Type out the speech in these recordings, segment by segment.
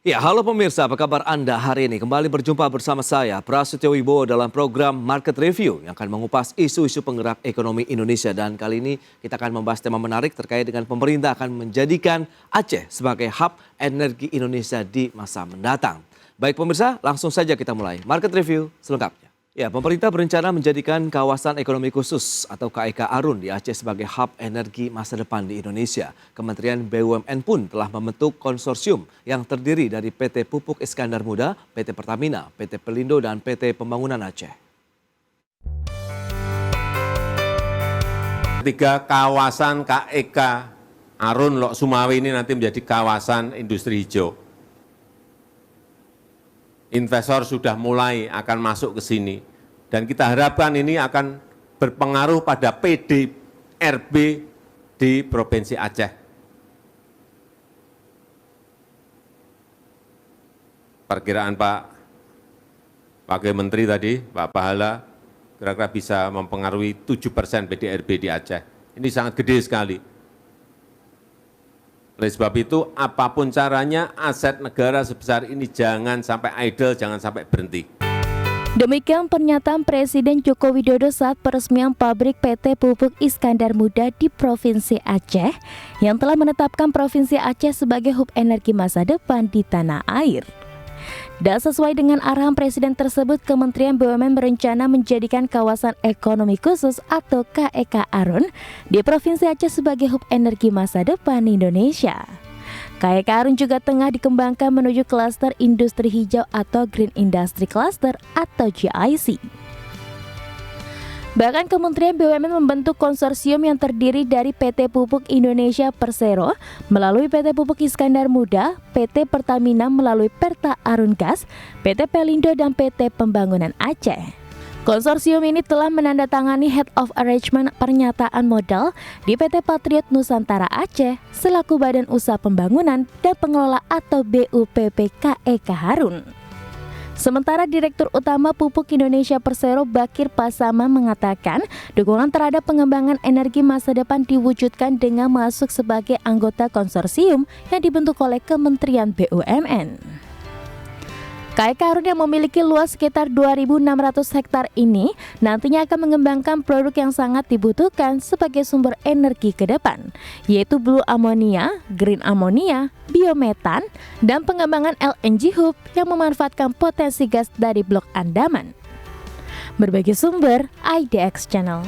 Ya, halo pemirsa, apa kabar Anda hari ini? Kembali berjumpa bersama saya, Prasetyo Wibowo dalam program Market Review yang akan mengupas isu-isu penggerak ekonomi Indonesia. Dan kali ini kita akan membahas tema menarik terkait dengan pemerintah akan menjadikan Aceh sebagai hub energi Indonesia di masa mendatang. Baik pemirsa, langsung saja kita mulai Market Review selengkapnya. Ya, pemerintah berencana menjadikan kawasan ekonomi khusus atau KEK Arun di Aceh sebagai hub energi masa depan di Indonesia. Kementerian BUMN pun telah membentuk konsorsium yang terdiri dari PT Pupuk Iskandar Muda, PT Pertamina, PT Pelindo, dan PT Pembangunan Aceh. Tiga kawasan KEK Arun Lok Sumawi ini nanti menjadi kawasan industri hijau. Investor sudah mulai akan masuk ke sini dan kita harapkan ini akan berpengaruh pada PDRB di Provinsi Aceh. Perkiraan Pak Wakil Menteri tadi, Pak Pahala, kira-kira bisa mempengaruhi 7% PDRB di Aceh. Ini sangat gede sekali. Oleh sebab itu, apapun caranya, aset negara sebesar ini jangan sampai idle, jangan sampai berhenti. Demikian pernyataan Presiden Joko Widodo saat peresmian pabrik PT Pupuk Iskandar Muda di Provinsi Aceh yang telah menetapkan Provinsi Aceh sebagai hub energi masa depan di tanah air. Dan sesuai dengan arahan Presiden tersebut, Kementerian BUMN berencana menjadikan kawasan ekonomi khusus atau KEK Arun di Provinsi Aceh sebagai hub energi masa depan Indonesia. KEK Arun juga tengah dikembangkan menuju klaster industri hijau atau Green Industry Cluster atau GIC. Bahkan Kementerian BUMN membentuk konsorsium yang terdiri dari PT Pupuk Indonesia Persero melalui PT Pupuk Iskandar Muda, PT Pertamina melalui Perta Arun Gas, PT Pelindo, dan PT Pembangunan Aceh. Konsorsium ini telah menandatangani Head of Arrangement pernyataan modal di PT Patriot Nusantara Aceh selaku Badan Usaha Pembangunan dan Pengelola atau BUPP KEK Arun. Sementara Direktur Utama Pupuk Indonesia Persero Bakir Pasama mengatakan dukungan terhadap pengembangan energi masa depan diwujudkan dengan masuk sebagai anggota konsorsium yang dibentuk oleh Kementerian BUMN. KEK Arun yang memiliki luas sekitar 2.600 hektar ini nantinya akan mengembangkan produk yang sangat dibutuhkan sebagai sumber energi ke depan, yaitu blue ammonia, green ammonia, biometan, dan pengembangan LNG hub yang memanfaatkan potensi gas dari Blok Andaman. Berbagai sumber, IDX Channel.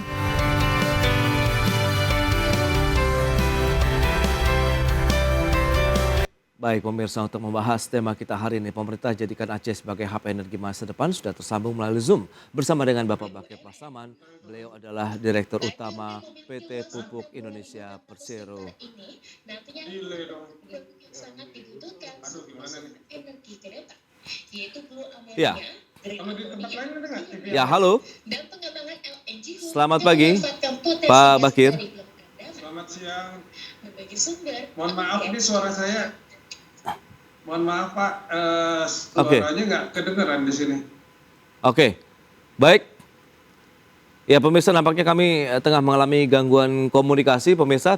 Baik pemirsa, untuk membahas tema kita hari ini, pemerintah jadikan Aceh sebagai hub energi masa depan sudah tersambung melalui Zoom bersama dengan Bapak Bakir Pasaman. Beliau adalah Direktur Utama PT Pupuk Indonesia Persero. Ya. Ya, halo. Selamat pagi, Pak Bakir. Selamat siang. Mohon maaf, ini suara saya. Mohon maaf Pak, suaranya nggak kedengeran di sini. Oke, baik. Ya pemirsa, nampaknya kami tengah mengalami gangguan komunikasi pemirsa.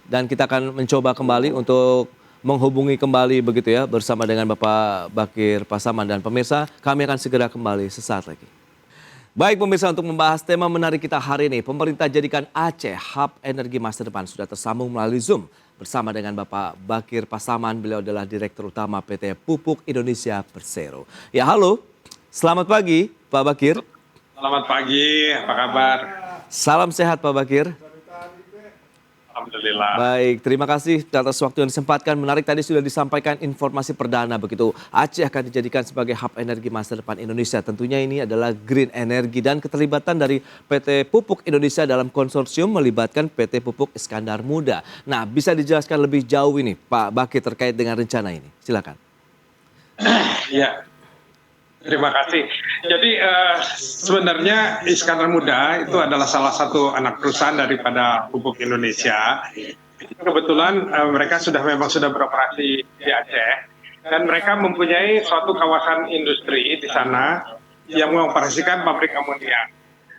Dan kita akan mencoba kembali untuk menghubungi kembali begitu ya bersama dengan Bapak Bakir Pasaman. Dan pemirsa, kami akan segera kembali sesaat lagi. Baik pemirsa, untuk membahas tema menarik kita hari ini, pemerintah jadikan Aceh hub energi masa depan sudah tersambung melalui Zoom bersama dengan Bapak Bakir Pasaman. Beliau adalah Direktur Utama PT Pupuk Indonesia Persero. Ya halo, selamat pagi Pak Bakir. Selamat pagi, apa kabar? Salam sehat Pak Bakir. Alhamdulillah. Baik, terima kasih atas waktu yang disempatkan. Menarik, tadi sudah disampaikan informasi perdana begitu. Aceh akan dijadikan sebagai hub energi masa depan Indonesia. Tentunya ini adalah green energy dan keterlibatan dari PT Pupuk Indonesia dalam konsorsium melibatkan PT Pupuk Iskandar Muda. Nah, bisa dijelaskan lebih jauh ini Pak Bakir terkait dengan rencana ini? Silakan. Ya, terima kasih. Jadi sebenarnya Iskandar Muda itu adalah salah satu anak perusahaan daripada Pupuk Indonesia. Kebetulan mereka memang sudah beroperasi di Aceh dan mereka mempunyai suatu kawasan industri di sana yang mengoperasikan pabrik amonia.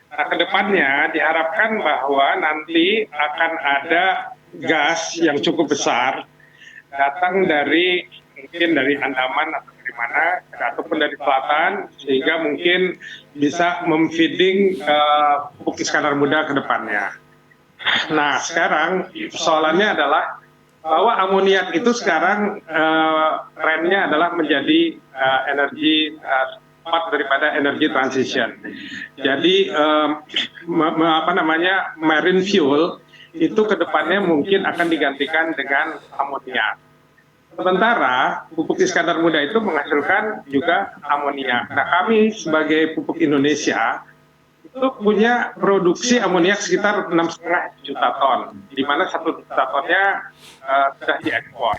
Nah, kedepannya diharapkan bahwa nanti akan ada gas yang cukup besar datang dari mungkin dari Andaman atau dari mana, ataupun dari selatan, sehingga mungkin bisa memfeeding pupuk Iskandar Muda ke depannya. Nah, sekarang persoalannya adalah bahwa amoniak itu sekarang trennya adalah menjadi energi part daripada energy transition. Jadi marine fuel itu kedepannya mungkin akan digantikan dengan amoniak. Sementara pupuk Iskandar Muda itu menghasilkan juga amoniak. Nah, kami sebagai pupuk Indonesia itu punya produksi amoniak sekitar 6,5 juta ton, di mana 1 juta tonnya sudah diekspor.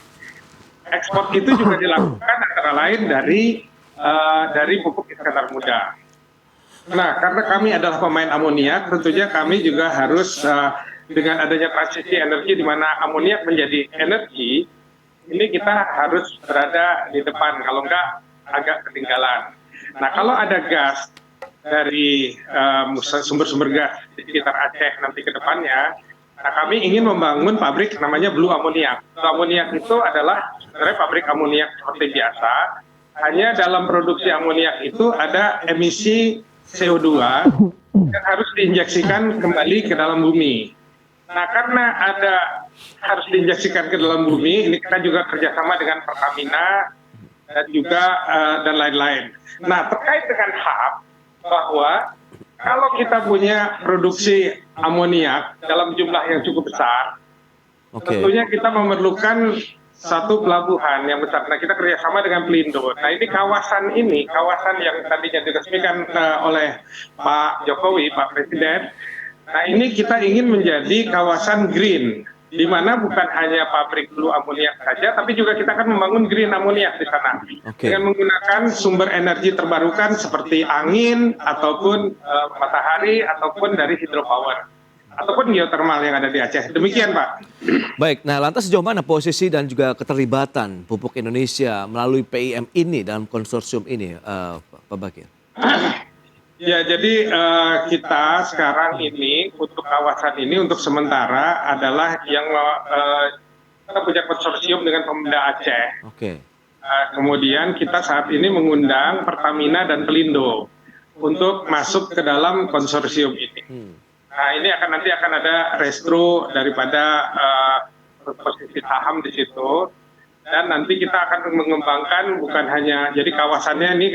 Ekspor itu juga dilakukan antara lain dari pupuk Iskandar Muda. Nah, karena kami adalah pemain amoniak, tentunya kami juga harus dengan adanya transisi energi di mana amoniak menjadi energi, ini kita harus berada di depan, kalau enggak agak ketinggalan. Nah, kalau ada gas dari sumber-sumber gas di sekitar Aceh nanti ke depannya, nah kami ingin membangun pabrik namanya Blue Amoniak. Blue Amoniak itu adalah sebenarnya pabrik amoniak seperti biasa, hanya dalam produksi amoniak itu ada emisi CO2 yang harus diinjeksikan kembali ke dalam bumi. Nah, karena harus diinjeksikan ke dalam bumi, ini kita juga kerjasama dengan Pertamina dan juga dan lain-lain. Nah, terkait dengan hub, bahwa kalau kita punya produksi amoniak dalam jumlah yang cukup besar, tentunya kita memerlukan satu pelabuhan yang besar. Nah, kita kerjasama dengan Pelindo. Nah, ini kawasan yang tadinya diresmikan oleh Pak Jokowi, Pak Presiden. Nah, ini kita ingin menjadi kawasan green, di mana bukan hanya pabrik Blue Amoniak saja, tapi juga kita akan membangun green amoniak di sana. Dengan menggunakan sumber energi terbarukan seperti angin, ataupun matahari, ataupun dari hidropower, ataupun geothermal yang ada di Aceh. Demikian, Pak. Baik, nah lantas sejauh mana posisi dan juga keterlibatan pupuk Indonesia melalui PIM ini dalam konsorsium ini, Pak Bakir? Ya, jadi kita sekarang ini untuk kawasan ini untuk sementara adalah yang kita punya konsorsium dengan Pemda Aceh. Kemudian kita saat ini mengundang Pertamina dan Pelindo untuk masuk ke dalam konsorsium ini. Nah, ini nanti akan ada restro daripada posisi saham di situ. Dan nanti kita akan mengembangkan bukan hanya, jadi kawasannya ini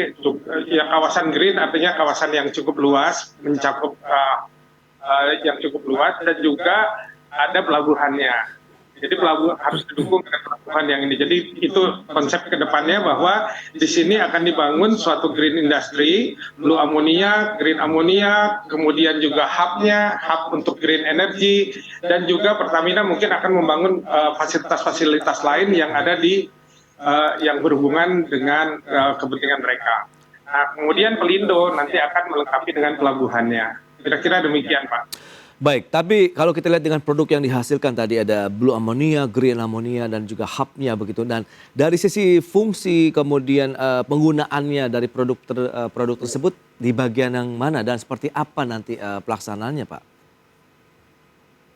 ya kawasan green, artinya kawasan yang cukup luas, mencakup yang cukup luas, dan juga ada pelabuhannya. Jadi pelabuhan harus didukung dengan pelabuhan yang ini. Jadi itu konsep kedepannya, bahwa di sini akan dibangun suatu green industry, Blue Ammonia, Green Ammonia, kemudian juga hub untuk green energy, dan juga Pertamina mungkin akan membangun fasilitas-fasilitas lain yang ada yang berhubungan dengan kepentingan mereka. Nah, kemudian Pelindo nanti akan melengkapi dengan pelabuhannya. Kira-kira demikian, Pak. Baik, tapi kalau kita lihat dengan produk yang dihasilkan tadi ada Blue Ammonia, Green Ammonia, dan juga hubnya begitu. Dan dari sisi fungsi kemudian penggunaannya dari produk tersebut di bagian yang mana dan seperti apa nanti pelaksanaannya, Pak?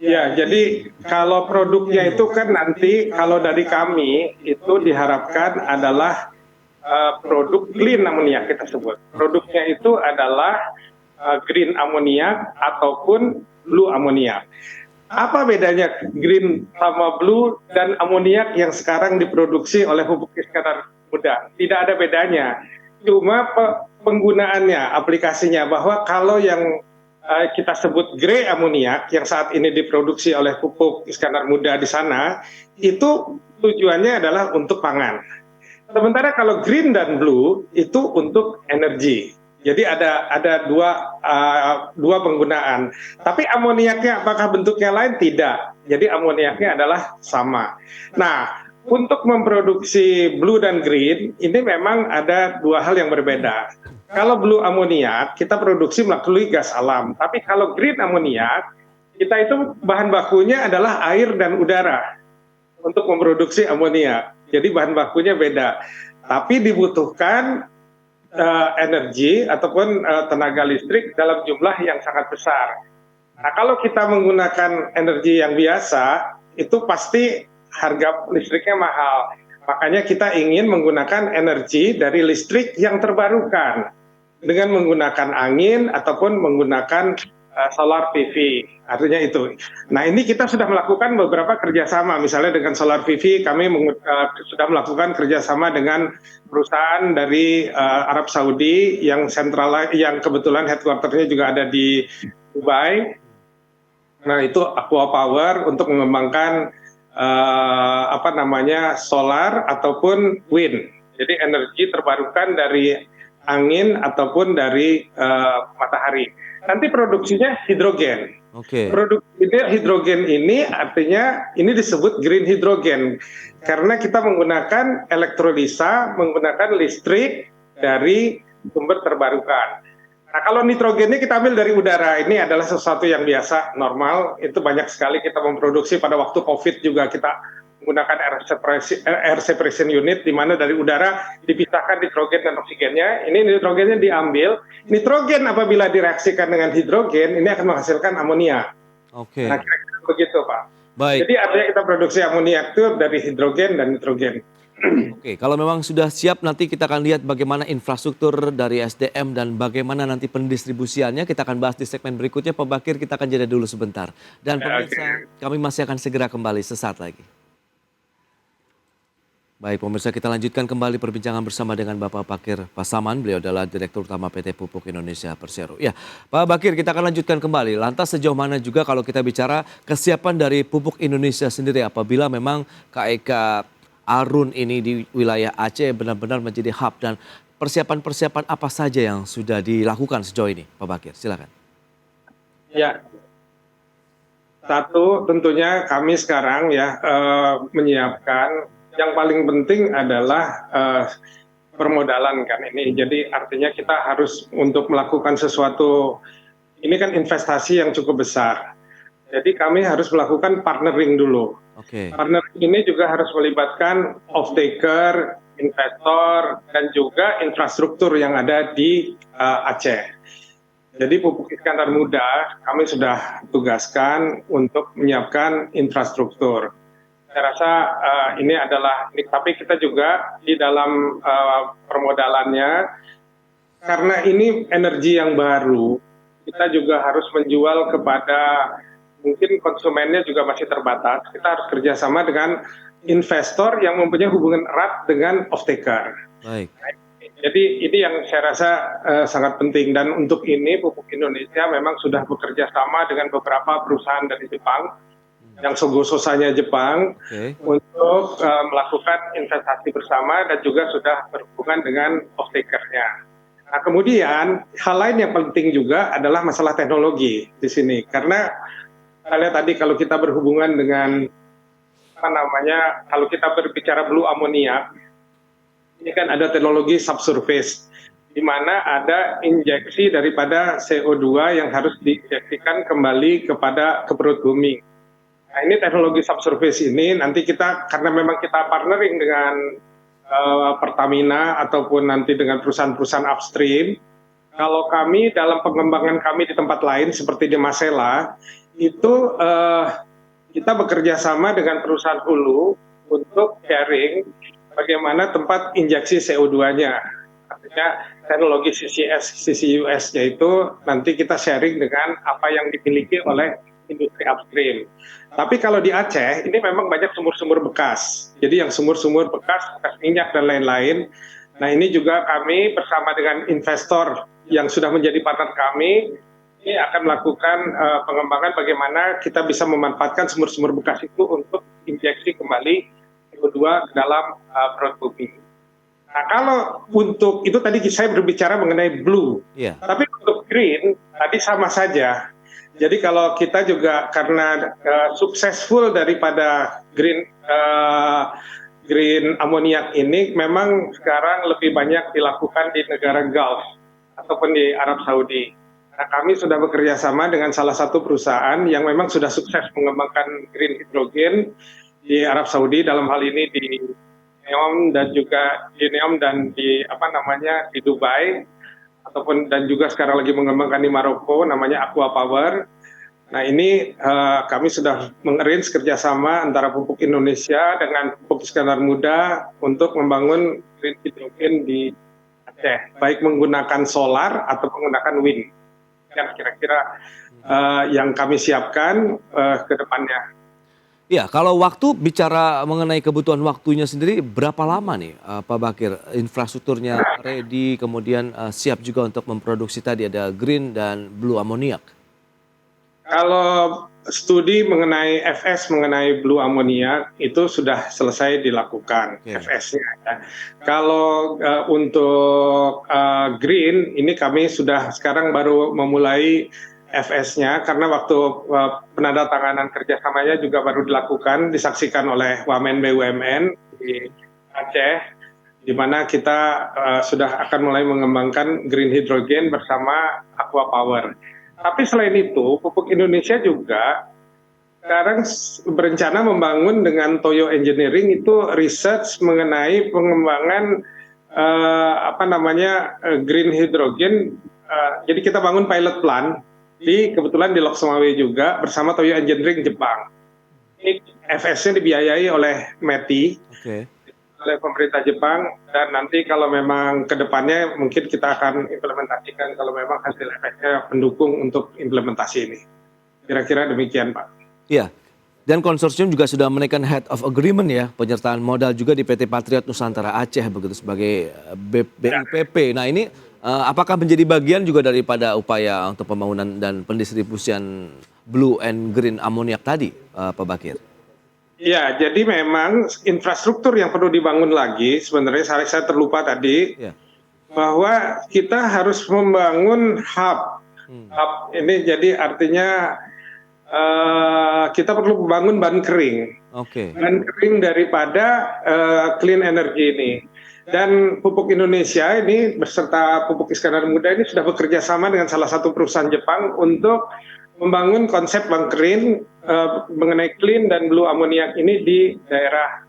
Ya, jadi kalau produknya itu kan nanti kalau dari kami itu diharapkan adalah produk clean ammonia kita sebut. Produknya itu adalah green ammonia ataupun blue ammonia. Apa bedanya green sama blue dan amoniak yang sekarang diproduksi oleh pupuk Iskandar Muda? Tidak ada bedanya. Cuma penggunaannya, aplikasinya, bahwa kalau yang kita sebut grey amoniak yang saat ini diproduksi oleh pupuk Iskandar Muda di sana, itu tujuannya adalah untuk pangan. Sementara kalau green dan blue itu untuk energi. Jadi ada dua penggunaan. Tapi amoniaknya apakah bentuknya lain? Tidak. Jadi amoniaknya adalah sama. Nah, untuk memproduksi blue dan green ini memang ada dua hal yang berbeda. Kalau blue amoniak kita produksi melalui gas alam. Tapi kalau green amoniak kita itu bahan bakunya adalah air dan udara untuk memproduksi amoniak. Jadi bahan bakunya beda. Tapi dibutuhkan energi ataupun tenaga listrik dalam jumlah yang sangat besar. Nah, kalau kita menggunakan energi yang biasa, itu pasti harga listriknya mahal. Makanya kita ingin menggunakan energi dari listrik yang terbarukan dengan menggunakan angin ataupun menggunakan solar PV. Artinya itu. Nah, ini kita sudah melakukan beberapa kerjasama. Misalnya dengan solar PV kami sudah melakukan kerjasama dengan perusahaan dari Arab Saudi yang kebetulan headquarter-nya juga ada di Dubai. Nah, itu Aqua Power untuk mengembangkan solar ataupun wind. Jadi energi terbarukan dari angin ataupun dari matahari. Nanti produksinya hidrogen. Oke. Produksi hidrogen ini artinya ini disebut green hydrogen karena kita menggunakan elektrolisa, menggunakan listrik dari sumber terbarukan. Nah, kalau nitrogennya kita ambil dari udara, ini adalah sesuatu yang biasa, normal. Itu banyak sekali kita memproduksi pada waktu COVID juga kita menggunakan air separation unit, di mana dari udara dipisahkan nitrogen dan oksigennya. Ini nitrogennya diambil. Nitrogen apabila direaksikan dengan hidrogen, ini akan menghasilkan amonia. Oke. Nah, kira-kira begitu, Pak. Baik. Jadi artinya kita produksi amoniak itu dari hidrogen dan nitrogen. Oke, kalau memang sudah siap nanti kita akan lihat bagaimana infrastruktur dari SDM dan bagaimana nanti pendistribusiannya. Kita akan bahas di segmen berikutnya. Pak Bakir, kita akan jeda dulu sebentar. Dan pemirsa, kami masih akan segera kembali sesaat lagi. Baik pemirsa, kita lanjutkan kembali perbincangan bersama dengan Bapak Bakir Pasaman. Beliau adalah Direktur Utama PT Pupuk Indonesia Persero. Ya, Pak Bakir, kita akan lanjutkan kembali. Lantas sejauh mana juga kalau kita bicara kesiapan dari Pupuk Indonesia sendiri apabila memang KEK Arun ini di wilayah Aceh benar-benar menjadi hub, dan persiapan-persiapan apa saja yang sudah dilakukan sejauh ini, Pak Bakir? Silakan. Ya, satu tentunya kami sekarang menyiapkan yang paling penting adalah permodalan kan ini. Jadi artinya kita harus untuk melakukan sesuatu, ini kan investasi yang cukup besar. Jadi kami harus melakukan partnering dulu. Oke. Partnering ini juga harus melibatkan off-taker, investor, dan juga infrastruktur yang ada di Aceh. Jadi Pupuk Iskandar Muda kami sudah tugaskan untuk menyiapkan infrastruktur. Saya rasa ini adalah, tapi kita juga di dalam permodalannya, karena ini energi yang baru, kita juga harus menjual kepada, mungkin konsumennya juga masih terbatas. Kita harus kerjasama dengan investor yang mempunyai hubungan erat dengan off-taker. Baik. Jadi ini yang saya rasa sangat penting, dan untuk ini Pupuk Indonesia memang sudah bekerja sama dengan beberapa perusahaan dari Jepang, yang sogososanya Jepang, untuk melakukan investasi bersama dan juga sudah berhubungan dengan off-taker-nya. Nah, kemudian hal lain yang penting juga adalah masalah teknologi di sini, karena tadi kalau kita berhubungan dengan kalau kita berbicara blue ammonia, ini kan ada teknologi subsurface, di mana ada injeksi daripada CO2 yang harus diinjeksikan kembali ke perut bumi. Nah, ini teknologi subsurface ini nanti kita, karena memang kita partnering dengan Pertamina ataupun nanti dengan perusahaan-perusahaan upstream, kalau kami dalam pengembangan kami di tempat lain seperti di Masela, itu kita bekerja sama dengan perusahaan hulu untuk sharing bagaimana tempat injeksi CO2-nya. Artinya teknologi CCUS-nya itu nanti kita sharing dengan apa yang dimiliki oleh industri upstream. Tapi kalau di Aceh, ini memang banyak sumur-sumur bekas. Jadi yang sumur-sumur bekas minyak dan lain-lain. Nah, ini juga kami bersama dengan investor yang sudah menjadi partner kami, ini akan melakukan pengembangan bagaimana kita bisa memanfaatkan sumur-sumur bekas itu untuk injeksi kembali CO2 ke dalam perut bumi. Nah, kalau untuk itu tadi saya berbicara mengenai blue, tapi untuk green tadi sama saja. Jadi kalau kita juga karena successful daripada green amoniak ini memang sekarang lebih banyak dilakukan di negara Gulf ataupun di Arab Saudi. Nah, kami sudah bekerja sama dengan salah satu perusahaan yang memang sudah sukses mengembangkan green hydrogen di Arab Saudi, dalam hal ini di NEOM dan juga di Dubai, dan juga sekarang lagi mengembangkan di Maroko, namanya Aqua Power. Nah ini kami sudah mengarrange kerjasama antara Pupuk Indonesia dengan Pupuk Iskandar Muda untuk membangun green hidrogen di Aceh, baik menggunakan solar atau menggunakan wind. Yang kira-kira yang kami siapkan ke depannya. Ya, kalau waktu bicara mengenai kebutuhan waktunya sendiri berapa lama nih Pak Bakir? Infrastrukturnya ready, kemudian siap juga untuk memproduksi tadi ada green dan blue amoniak. Kalau studi mengenai FS, mengenai blue ammonia itu sudah selesai dilakukan, FS-nya. Ya. Kalau untuk green, ini kami sudah sekarang baru memulai FS-nya karena waktu penandatanganan kerjasamanya juga baru dilakukan, disaksikan oleh Wamen BUMN di Aceh, di mana kita sudah akan mulai mengembangkan green hydrogen bersama Aqua Power. Tapi selain itu, Pupuk Indonesia juga sekarang berencana membangun dengan Toyo Engineering itu research mengenai pengembangan green hydrogen. Jadi kita bangun pilot plant kebetulan di Lok Sumawe juga bersama Toyo Engineering Jepang. Ini FS-nya dibiayai oleh METI. Oleh pemerintah Jepang, dan nanti kalau memang ke depannya mungkin kita akan implementasikan kalau memang hasil efeknya mendukung untuk implementasi ini. Kira-kira demikian, Pak. Iya, dan konsorsium juga sudah menaikkan head of agreement ya, penyertaan modal juga di PT Patriot Nusantara Aceh begitu sebagai BIPP. Nah ini apakah menjadi bagian juga daripada upaya untuk pembangunan dan pendistribusian blue and green amoniak tadi, Pak Bakir? Ya, jadi memang infrastruktur yang perlu dibangun lagi, sebenarnya saya terlupa tadi, bahwa kita harus membangun hub. Hub ini jadi artinya kita perlu membangun bahan kering. Bahan kering daripada clean energy ini. Dan Pupuk Indonesia ini beserta Pupuk Iskandar Muda ini sudah bekerja sama dengan salah satu perusahaan Jepang untuk membangun konsep bank green mengenai clean dan blue amoniak ini di daerah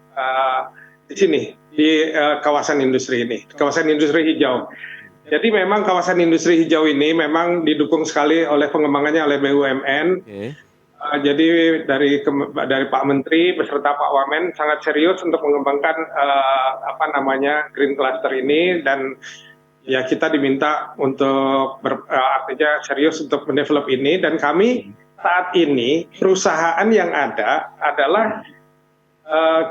di sini di kawasan industri ini, kawasan industri hijau. Jadi memang kawasan industri hijau ini memang didukung sekali oleh pengembangannya oleh BUMN. Jadi dari Pak Menteri beserta Pak Wamen sangat serius untuk mengembangkan green cluster ini, dan ya kita diminta untuk artinya serius untuk mendevelop ini, dan kami saat ini perusahaan yang ada adalah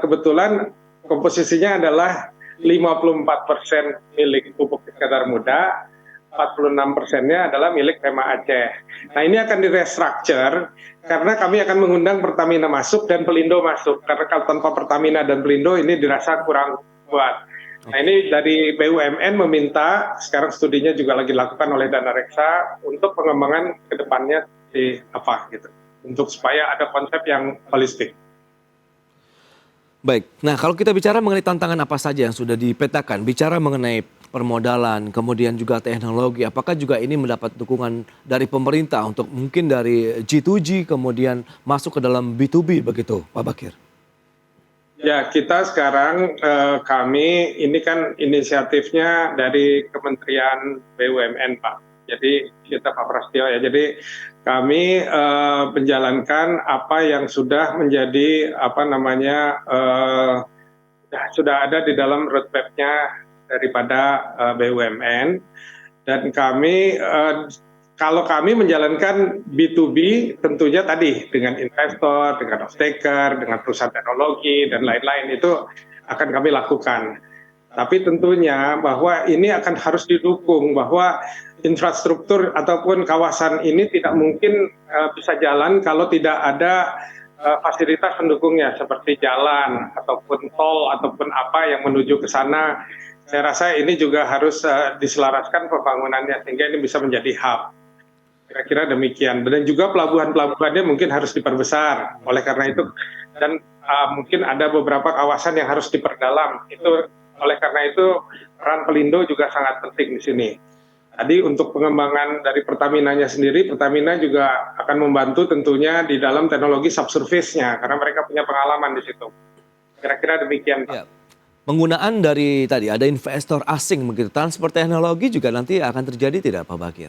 kebetulan komposisinya adalah 54% milik Pupuk Iskandar Muda, 46%-nya adalah milik Pema Aceh. Nah ini akan direstructure karena kami akan mengundang Pertamina masuk dan Pelindo masuk, karena kalau tanpa Pertamina dan Pelindo ini dirasa kurang kuat. Nah ini dari BUMN meminta, sekarang studinya juga lagi dilakukan oleh Dana Reksa untuk pengembangan ke depannya di untuk supaya ada konsep yang holistik. Baik, nah kalau kita bicara mengenai tantangan apa saja yang sudah dipetakan, bicara mengenai permodalan, kemudian juga teknologi, apakah juga ini mendapat dukungan dari pemerintah untuk mungkin dari G2G kemudian masuk ke dalam B2B begitu, Pak Bakir? Ya, kita sekarang kami ini kan inisiatifnya dari Kementerian BUMN, Pak. Jadi kita Pak Prasetyo ya. Jadi kami menjalankan apa yang sudah menjadi sudah ada di dalam roadmap-nya daripada BUMN, dan kami kalau kami menjalankan B2B tentunya tadi dengan investor, dengan off-taker, dengan perusahaan teknologi dan lain-lain itu akan kami lakukan. Tapi tentunya bahwa ini akan harus didukung, bahwa infrastruktur ataupun kawasan ini tidak mungkin bisa jalan kalau tidak ada fasilitas pendukungnya seperti jalan ataupun tol ataupun apa yang menuju ke sana. Saya rasa ini juga harus diselaraskan pembangunannya sehingga ini bisa menjadi hub. Kira-kira demikian, dan juga pelabuhan-pelabuhannya mungkin harus diperbesar. Oleh karena itu, dan mungkin ada beberapa kawasan yang harus diperdalam. Itu oleh karena itu peran Pelindo juga sangat penting di sini. Tadi untuk pengembangan dari Pertamina-nya sendiri, Pertamina juga akan membantu tentunya di dalam teknologi subsurface-nya karena mereka punya pengalaman di situ. Kira-kira demikian, Pak. Ya. Penggunaan dari tadi ada investor asing begitu, transfer teknologi juga nanti akan terjadi tidak, Pak Bakir?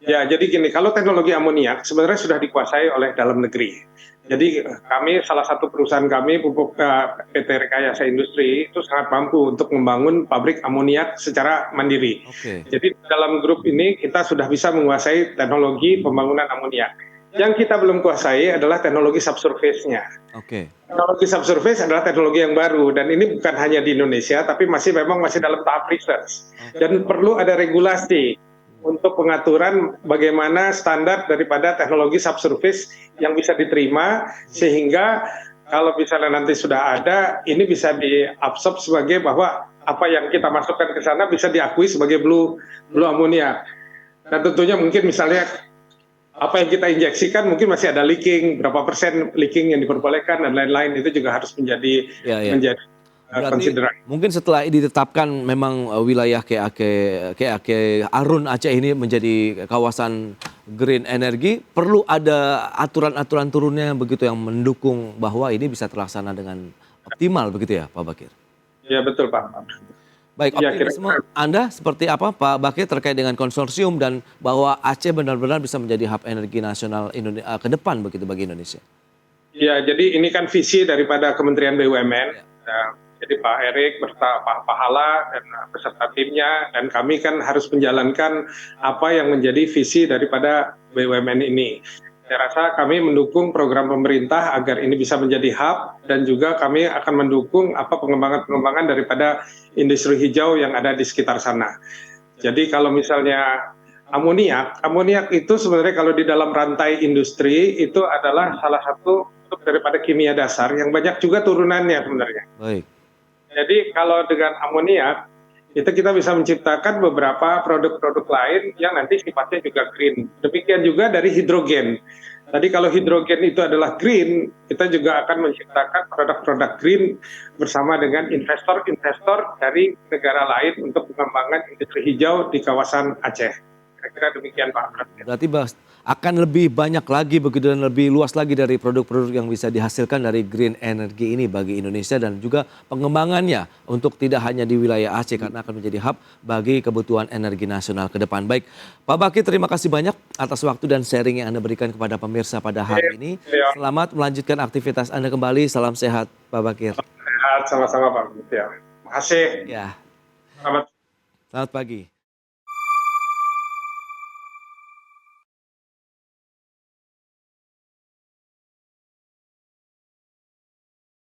Ya, jadi gini, kalau teknologi amoniak sebenarnya sudah dikuasai oleh dalam negeri. Jadi kami, salah satu perusahaan kami, PT Rekayasa Industri, itu sangat mampu untuk membangun pabrik amoniak secara mandiri. Oke, Jadi dalam grup ini kita sudah bisa menguasai teknologi pembangunan amoniak. Yang kita belum kuasai adalah teknologi subsurface-nya. oke. Teknologi subsurface adalah teknologi yang baru dan ini bukan hanya di Indonesia tapi memang masih dalam tahap research dan perlu ada regulasi untuk pengaturan bagaimana standar daripada teknologi subsurface yang bisa diterima sehingga kalau misalnya nanti sudah ada ini bisa diabsorb sebagai bahwa apa yang kita masukkan ke sana bisa diakui sebagai blue ammonia. Dan tentunya mungkin misalnya apa yang kita injeksikan mungkin masih ada leaking, berapa persen leaking yang diperbolehkan dan lain-lain itu juga harus menjadi Ya, ya. menjadi Berarti konsideran. mungkin setelah ditetapkan memang wilayah KAK Arun Aceh ini menjadi kawasan green energy, perlu ada aturan-aturan turunnya begitu yang mendukung bahwa ini bisa terlaksana dengan optimal begitu ya Pak Bakir? Ya betul Pak. Baik, Ya, optimisme Anda seperti apa Pak Bakir terkait dengan konsorsium dan bahwa Aceh benar-benar bisa menjadi hub energi nasional ke depan begitu bagi Indonesia? Ya, jadi ini kan visi daripada Kementerian BUMN. Jadi Pak Erik beserta Pak Pahala dan beserta timnya dan kami kan harus menjalankan apa yang menjadi visi daripada BUMN ini. Saya rasa kami mendukung program pemerintah agar ini bisa menjadi hub dan juga kami akan mendukung apa pengembangan-pengembangan daripada industri hijau yang ada di sekitar sana. Jadi kalau misalnya amoniak itu sebenarnya kalau di dalam rantai industri itu adalah salah satu bentuk daripada kimia dasar yang banyak juga turunannya sebenarnya. Baik. Jadi kalau dengan amoniak itu kita bisa menciptakan beberapa produk-produk lain yang nanti sifatnya juga green. Demikian juga dari hidrogen. Tadi kalau hidrogen itu adalah green, kita juga akan menciptakan produk-produk green bersama dengan investor-investor dari negara lain untuk pengembangan industri hijau di kawasan Aceh. Kira-kira demikian Pak Presiden. Berarti akan lebih banyak lagi begitu dan lebih luas lagi dari produk-produk yang bisa dihasilkan dari green energy ini bagi Indonesia dan juga pengembangannya untuk tidak hanya di wilayah Aceh karena akan menjadi hub bagi kebutuhan energi nasional ke depan. Baik, Pak Bakir terima kasih banyak atas waktu dan sharing yang Anda berikan kepada pemirsa pada hari ini. Selamat melanjutkan aktivitas Anda kembali. Salam sehat Pak Bakir. Sehat sama-sama Pak. Ya. Terima kasih. Ya, Selamat selamat pagi.